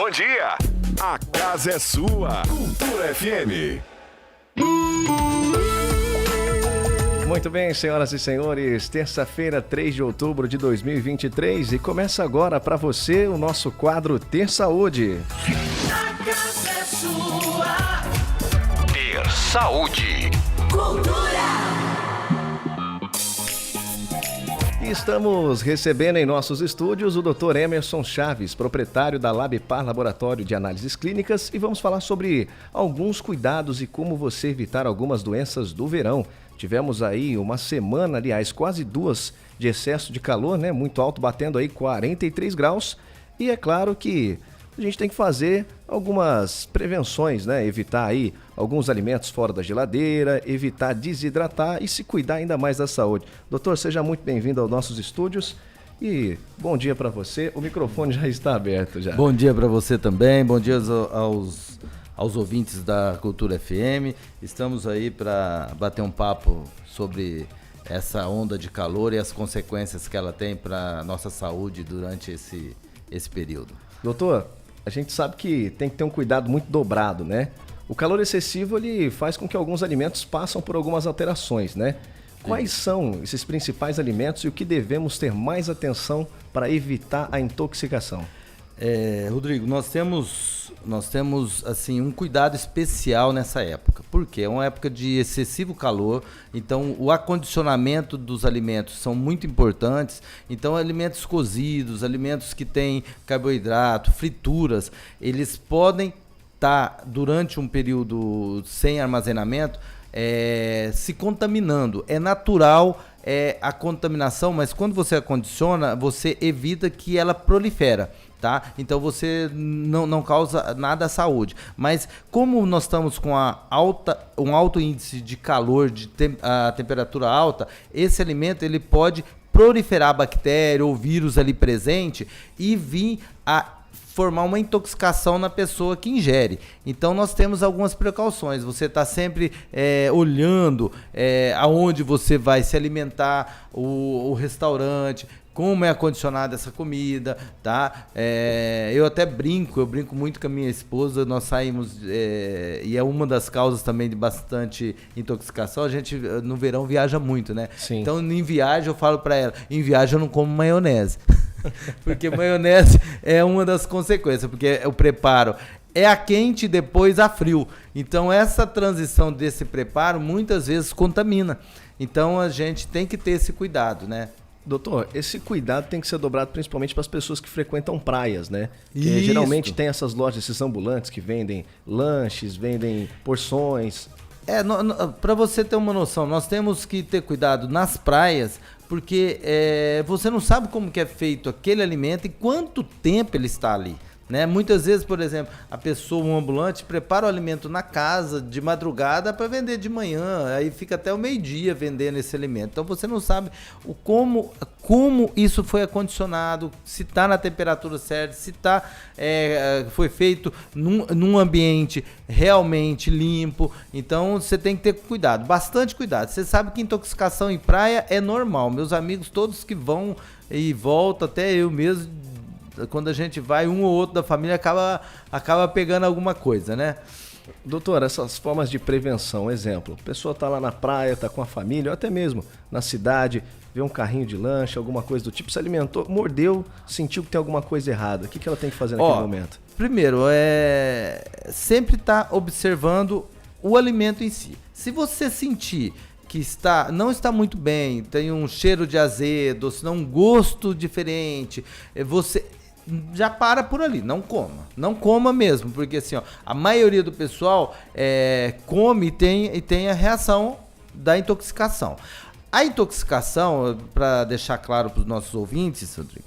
bom dia. A casa é sua. Cultura FM. Muito bem, senhoras e senhores, terça-feira, 3 de outubro de 2023 e começa agora para você o nosso quadro Ter Saúde. A casa é sua. Ter saúde. Cultura. E estamos recebendo em nossos estúdios o Dr. Emerson Chaves, proprietário da Labipar Laboratório de Análises Clínicas, e vamos falar sobre alguns cuidados e como você evitar algumas doenças do verão. Tivemos aí uma semana, aliás, quase duas de excesso de calor, né? Muito alto, batendo aí 43 graus. E é claro que a gente tem que fazer algumas prevenções, né? Evitar aí alguns alimentos fora da geladeira, evitar desidratar e se cuidar ainda mais da saúde. Doutor, seja muito bem-vindo aos nossos estúdios e bom dia para você. O microfone já está aberto já. Bom dia para você também, bom dia aos ouvintes da Cultura FM. Estamos aí para bater um papo sobre essa onda de calor e as consequências que ela tem para a nossa saúde durante esse período. Doutor, a gente sabe que tem que ter um cuidado muito dobrado, né? O calor excessivo, ele faz com que alguns alimentos passem por algumas alterações, né? Quais são esses principais alimentos e o que devemos ter mais atenção para evitar a intoxicação? Rodrigo, nós temos assim um cuidado especial nessa época, porque é uma época de excessivo calor, então o acondicionamento dos alimentos são muito importantes. Então alimentos cozidos, alimentos que têm carboidrato, frituras, eles podem estar durante um período sem armazenamento se contaminando. É natural a contaminação, mas quando você acondiciona, você evita que ela prolifera. Tá? Então você não causa nada à saúde. Mas como nós estamos com um alto índice de calor, a temperatura alta, esse alimento ele pode proliferar bactéria ou vírus ali presente e vir a formar uma intoxicação na pessoa que ingere. Então nós temos algumas precauções. Você está sempre olhando aonde você vai se alimentar, o restaurante, como é acondicionada essa comida, tá? Eu até brinco muito com a minha esposa, nós saímos, e é uma das causas também de bastante intoxicação, a gente no verão viaja muito, né? Sim. Então em viagem eu falo para ela, em viagem eu não como maionese, porque maionese é uma das consequências, porque o preparo é a quente e depois a frio, então essa transição desse preparo muitas vezes contamina, então a gente tem que ter esse cuidado, né? Doutor, esse cuidado tem que ser dobrado principalmente para as pessoas que frequentam praias, né? Que geralmente tem essas lojas, esses ambulantes que vendem lanches, vendem porções. Para você ter uma noção, nós temos que ter cuidado nas praias, porque você não sabe como que é feito aquele alimento e quanto tempo ele está ali. Né? Muitas vezes, por exemplo, a pessoa, um ambulante, prepara o alimento na casa de madrugada para vender de manhã, aí fica até o meio-dia vendendo esse alimento. Então você não sabe como isso foi acondicionado, se está na temperatura certa, se foi feito num ambiente realmente limpo. Então você tem que ter cuidado, bastante cuidado. Você sabe que intoxicação em praia é normal. Meus amigos todos que vão e voltam, até eu mesmo, quando a gente vai, um ou outro da família acaba pegando alguma coisa, né? Doutor, essas formas de prevenção, exemplo, a pessoa está lá na praia, está com a família, ou até mesmo na cidade, vê um carrinho de lanche, alguma coisa do tipo, se alimentou, mordeu, sentiu que tem alguma coisa errada. O que ela tem que fazer naquele momento? Primeiro, sempre estar observando o alimento em si. Se você sentir que não está muito bem, tem um cheiro de azedo, ou se não um gosto diferente, você já para por ali, não coma mesmo, porque assim, a maioria do pessoal come e tem a reação da intoxicação. A intoxicação, para deixar claro para os nossos ouvintes, Rodrigo,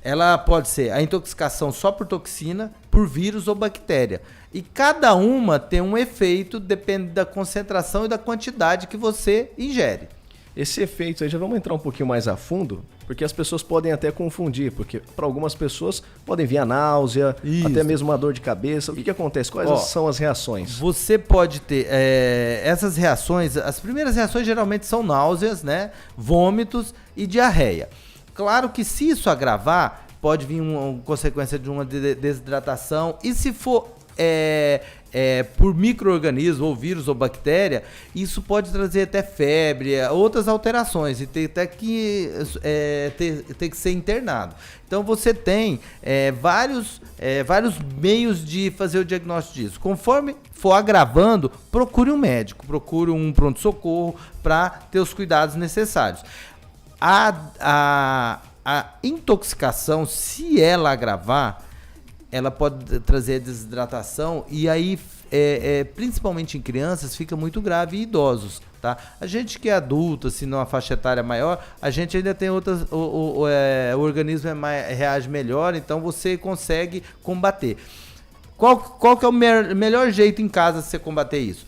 ela pode ser a intoxicação só por toxina, por vírus ou bactéria. E cada uma tem um efeito, depende da concentração e da quantidade que você ingere. Esse efeito aí, já vamos entrar um pouquinho mais a fundo, porque as pessoas podem até confundir, porque para algumas pessoas podem vir a náusea, até mesmo uma dor de cabeça. O que acontece? Quais são as reações? Você pode ter essas reações, as primeiras reações geralmente são náuseas, né? Vômitos e diarreia. Claro que se isso agravar, pode vir uma consequência de uma desidratação. E se for por micro-organismo, ou vírus, ou bactéria, isso pode trazer até febre, outras alterações, e ter até que ter que ser internado. Então você tem vários meios de fazer o diagnóstico disso. Conforme for agravando, procure um médico, procure um pronto-socorro para ter os cuidados necessários. A intoxicação, se ela agravar, ela pode trazer desidratação, e aí, principalmente em crianças, fica muito grave, e idosos, tá? A gente que é adulto, assim, numa faixa etária maior, a gente ainda tem outras, o organismo reage melhor, então você consegue combater. Qual que é o melhor jeito em casa de você combater isso?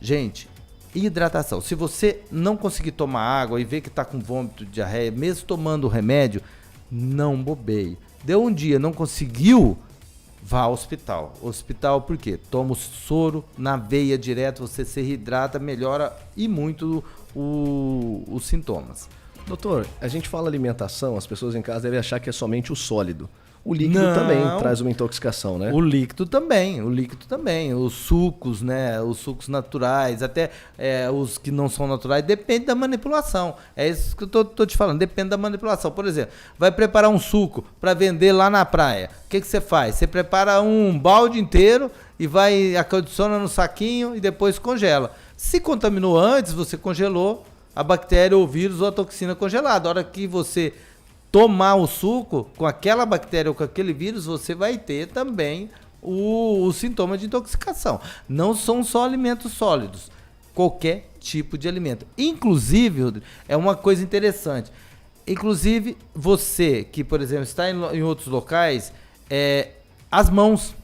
Gente, hidratação. Se você não conseguir tomar água e ver que está com vômito, diarreia, mesmo tomando o remédio, não bobeie. Deu um dia, não conseguiu, vá ao hospital. Hospital por quê? Toma o soro na veia direto, você se reidrata, melhora e muito os sintomas. Doutor, a gente fala alimentação, as pessoas em casa devem achar que é somente o sólido. O líquido Não. também traz uma intoxicação, né? O líquido também. Os sucos, né? Os sucos naturais, até os que não são naturais, depende da manipulação. É isso que eu tô te falando, depende da manipulação. Por exemplo, vai preparar um suco para vender lá na praia. O que você faz? Você prepara um balde inteiro e vai, acondiciona no saquinho e depois congela. Se contaminou antes, você congelou a bactéria, ou vírus, ou a toxina congelada. A hora que você tomar o suco com aquela bactéria ou com aquele vírus, você vai ter também o sintoma de intoxicação. Não são só alimentos sólidos, qualquer tipo de alimento. Inclusive, Rodrigo, é uma coisa interessante. Inclusive, você que, por exemplo, está em outros locais, as mãos,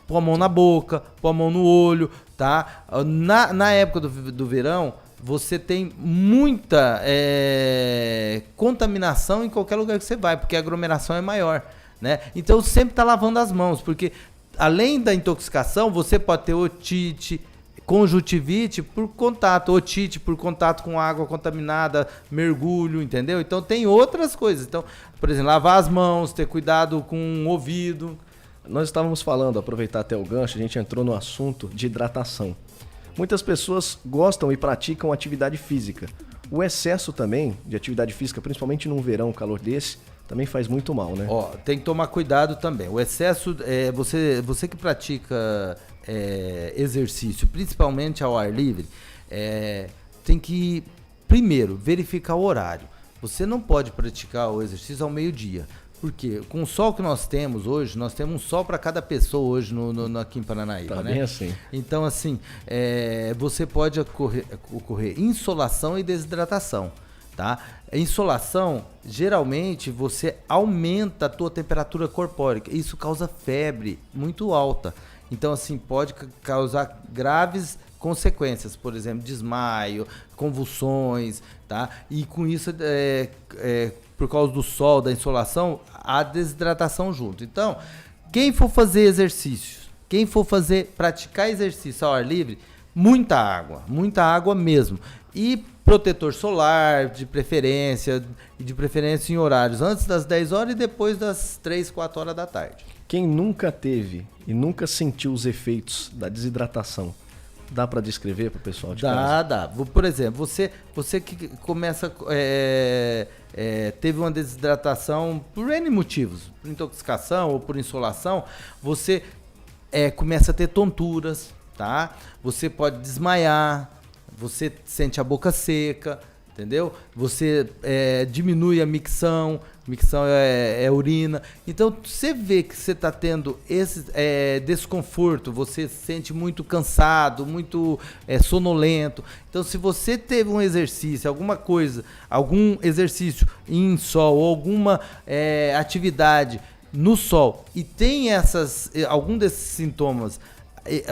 pôr a mão na boca, pôr a mão no olho, tá? Na época do verão, você tem muita contaminação em qualquer lugar que você vai, porque a aglomeração é maior, né? Então sempre está lavando as mãos, porque além da intoxicação, você pode ter otite, conjuntivite por contato, otite por contato com água contaminada, mergulho, entendeu? Então tem outras coisas. Então, por exemplo, lavar as mãos, ter cuidado com o ouvido. Nós estávamos falando, aproveitar até o gancho, a gente entrou no assunto de hidratação. Muitas pessoas gostam e praticam atividade física. O excesso também de atividade física, principalmente num verão, calor desse, também faz muito mal, né? Ó, tem que tomar cuidado também. O excesso, você que pratica exercício, principalmente ao ar livre, tem que, primeiro, verificar o horário. Você não pode praticar o exercício ao meio-dia. Porque com o sol que nós temos hoje, nós temos um sol para cada pessoa hoje aqui em Paranaíba, Tá né? bem assim. Então, assim, você pode ocorrer insolação e desidratação, tá? A insolação, geralmente, você aumenta a tua temperatura corpórea. Isso causa febre muito alta. Então, assim, pode causar graves consequências, por exemplo, desmaio, convulsões, tá? E com isso, por causa do sol, da insolação, a desidratação junto. Então, quem for fazer exercícios, quem for praticar exercício ao ar livre, muita água mesmo. E protetor solar, de preferência em horários antes das 10 horas e depois das 3, 4 horas da tarde. Quem nunca teve e nunca sentiu os efeitos da desidratação, dá para descrever para o pessoal de casa? Dá. Por exemplo, você que começa, teve uma desidratação por N motivos, por intoxicação ou por insolação, você começa a ter tonturas, tá? Você pode desmaiar, você sente a boca seca, entendeu? Você diminui a micção é urina. Então, você vê que você está tendo esse desconforto, você se sente muito cansado, muito sonolento. Então, se você teve um exercício, algum exercício em sol ou alguma atividade no sol e tem algum desses sintomas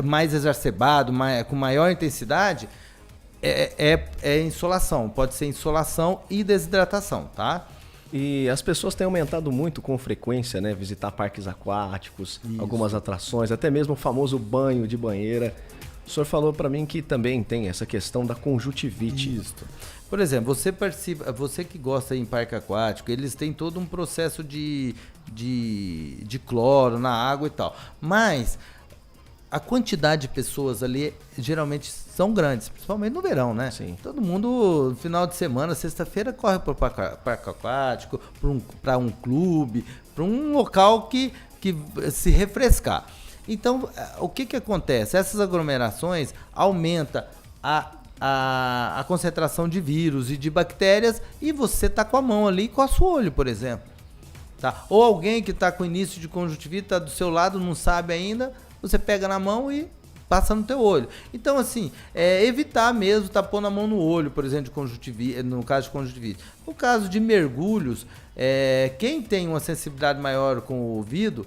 mais exacerbado, com maior intensidade, é insolação. Pode ser insolação e desidratação, tá? E as pessoas têm aumentado muito com frequência, né? Visitar parques aquáticos, algumas atrações, até mesmo o famoso banho de banheira. O senhor falou para mim que também tem essa questão da conjuntivite. Isso. Por exemplo, você participa, você que gosta em parque aquático, eles têm todo um processo de cloro na água e tal. Mas a quantidade de pessoas ali geralmente são grandes, principalmente no verão, né? Sim. Todo mundo, no final de semana, sexta-feira, corre para o parque aquático, para um clube, para um local que se refrescar. Então, o que acontece? Essas aglomerações aumentam a concentração de vírus e de bactérias e você tá com a mão ali e coça o olho, por exemplo. Tá? Ou alguém que está com início de conjuntivite, está do seu lado, não sabe ainda, você pega na mão e passa no teu olho. Então, assim, evitar mesmo tá pondo a mão no olho, por exemplo, de conjuntivite, no caso de conjuntivite. No caso de mergulhos, quem tem uma sensibilidade maior com o ouvido,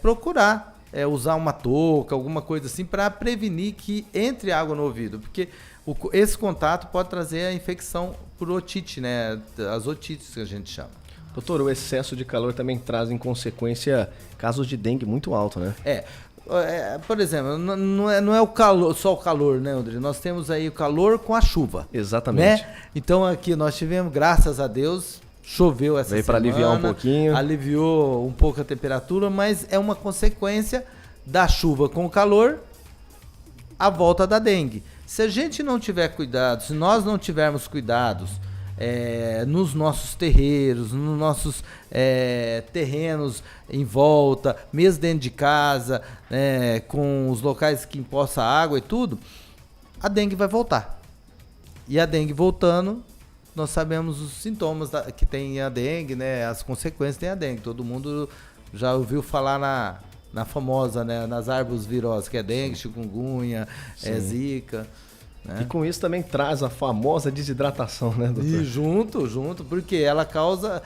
procurar usar uma touca, alguma coisa assim, para prevenir que entre água no ouvido, porque esse contato pode trazer a infecção por otite, né? As otites que a gente chama. Doutor, o excesso de calor também traz em consequência casos de dengue muito alto, né? Por exemplo, não é o calor, só o calor, né, André? Nós temos aí o calor com a chuva. Exatamente. Né? Então aqui nós tivemos, graças a Deus, choveu essa Veio semana. para aliviar um pouquinho. Aliviou um pouco a temperatura, mas é uma consequência da chuva com o calor, a volta da dengue. Se a gente não tiver cuidado, se nós não tivermos cuidados nos nossos terreiros, nos nossos terrenos em volta, mesmo dentro de casa, com os locais que empoça água e tudo, a dengue vai voltar. E a dengue voltando, nós sabemos os sintomas que tem a dengue, né? As consequências tem a dengue. Todo mundo já ouviu falar na famosa, né? Nas árvores virosas, que é dengue, chikungunya, zika. Né? E com isso também traz a famosa desidratação, né, doutor? E junto, porque ela causa...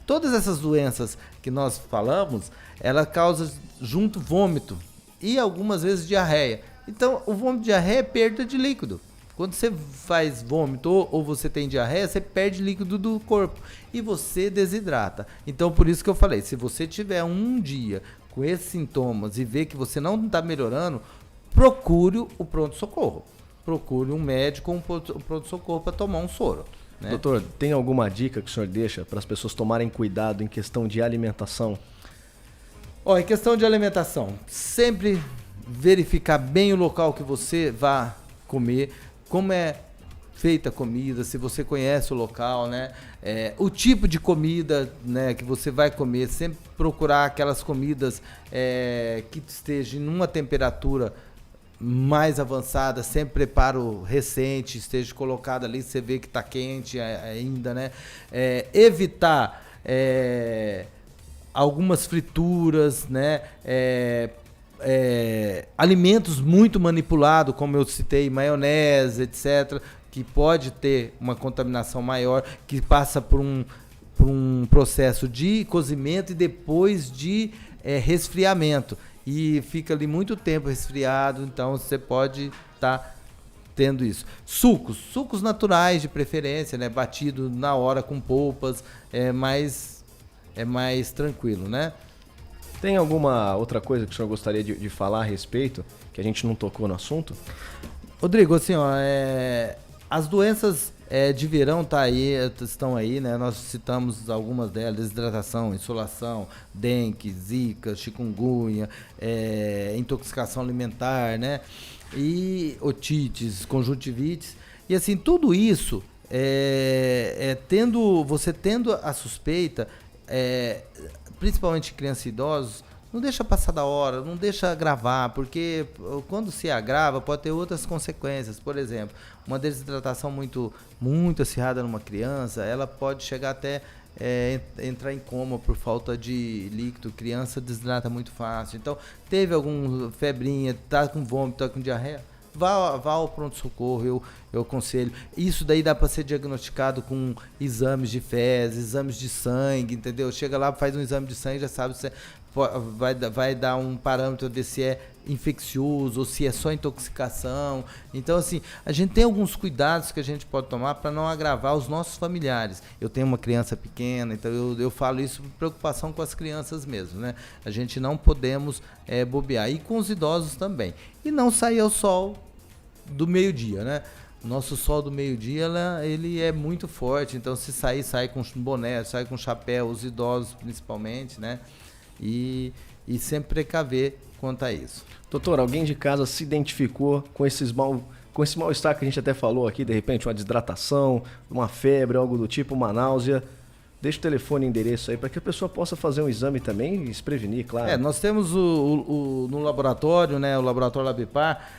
todas essas doenças que nós falamos, ela causa junto vômito e algumas vezes diarreia. Então, o vômito e diarreia é perda de líquido. Quando você faz vômito ou você tem diarreia, você perde líquido do corpo e você desidrata. Então, por isso que eu falei, se você tiver um dia com esses sintomas e ver que você não está melhorando, procure o pronto-socorro. Procure um médico ou um pronto-socorro para tomar um soro. Né? Doutor, tem alguma dica que o senhor deixa para as pessoas tomarem cuidado em questão de alimentação? Em questão de alimentação, sempre verificar bem o local que você vai comer, como é feita a comida, se você conhece o local, né? O tipo de comida, né, que você vai comer, sempre procurar aquelas comidas que estejam em uma temperatura mais avançada, sempre preparo recente, esteja colocado ali, você vê que está quente ainda, né? Evitar algumas frituras, né? Alimentos muito manipulados, como eu citei, maionese, etc., que pode ter uma contaminação maior, que passa por um processo de cozimento e depois de resfriamento. E fica ali muito tempo resfriado, então você pode estar tendo isso. Sucos naturais de preferência, né? Batido na hora com polpas, é mais tranquilo, né? Tem alguma outra coisa que o senhor gostaria de falar a respeito, que a gente não tocou no assunto? Rodrigo, assim, as doenças de verão estão aí, né? Nós citamos algumas delas: desidratação, insolação, dengue, zika, chikungunya, intoxicação alimentar, né? E otites, conjuntivites. E assim, tudo isso, você tendo a suspeita, principalmente crianças e idosos, não deixa passar da hora, não deixa agravar, porque quando se agrava pode ter outras consequências. Por exemplo, uma desidratação muito, muito acirrada numa criança, ela pode chegar até entrar em coma por falta de líquido. Criança desidrata muito fácil. Então, teve alguma febrinha, tá com vômito, tá com diarreia, vá ao pronto-socorro. eu aconselho. Isso daí dá para ser diagnosticado com exames de fezes, exames de sangue, entendeu? Chega lá, faz um exame de sangue, já sabe se vai dar um parâmetro de se é infeccioso ou se é só intoxicação. Então, assim, a gente tem alguns cuidados que a gente pode tomar para não agravar os nossos familiares. Eu tenho uma criança pequena, então eu falo isso por preocupação com as crianças mesmo, né? A gente não podemos bobear. E com os idosos também. E não sair ao sol do meio-dia, né? Nosso sol do meio-dia, ele é muito forte, então se sair, sai com boné, sai com chapéu, os idosos principalmente, né? E sempre precaver quanto a isso. Doutor, alguém de casa se identificou com esse mal-estar que a gente até falou aqui, de repente uma desidratação, uma febre, algo do tipo, uma náusea? Deixa o telefone e endereço aí para que a pessoa possa fazer um exame também e se prevenir, claro. Nós temos no laboratório, né, o laboratório Labipar,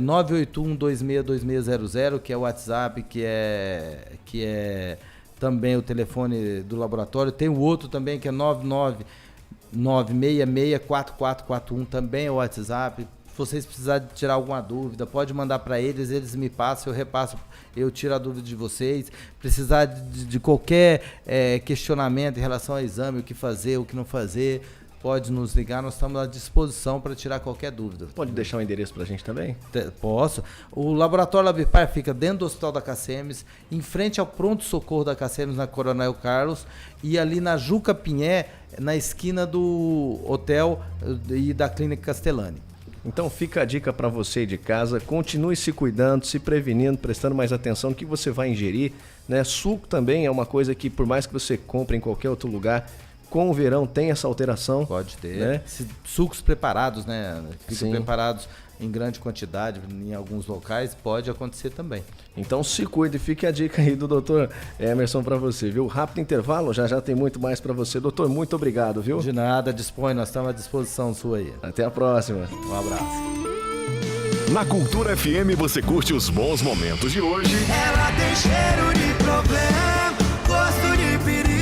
981-262600, que é o WhatsApp, que é também o telefone do laboratório. Tem o outro também, que é 999664441, também é o WhatsApp. Se vocês precisarem tirar alguma dúvida, pode mandar para eles me passam, eu repasso, eu tiro a dúvida de vocês. Precisar de qualquer questionamento em relação ao exame, o que fazer, o que não fazer, pode nos ligar, nós estamos à disposição para tirar qualquer dúvida. Pode deixar o endereço para a gente também? Posso. O Laboratório Labipar fica dentro do Hospital da Cacemes, em frente ao pronto-socorro da Cacemes, na Coronel Carlos, e ali na Juca Pinhé, na esquina do hotel e da Clínica Castellani. Então fica a dica para você de casa, continue se cuidando, se prevenindo, prestando mais atenção no que você vai ingerir, né? Suco também é uma coisa que, por mais que você compre em qualquer outro lugar, com o verão tem essa alteração. Pode ter, né? Sucos preparados, né? Ficam Sim. preparados em grande quantidade em alguns locais, pode acontecer também. Então se cuide, fique a dica aí do Dr. Emerson para você, viu? Rápido intervalo, já tem muito mais para você. Doutor, muito obrigado, viu? De nada, dispõe, nós estamos à disposição sua aí. Até a próxima. Um abraço. Na Cultura FM você curte os bons momentos de hoje Ela tem cheiro de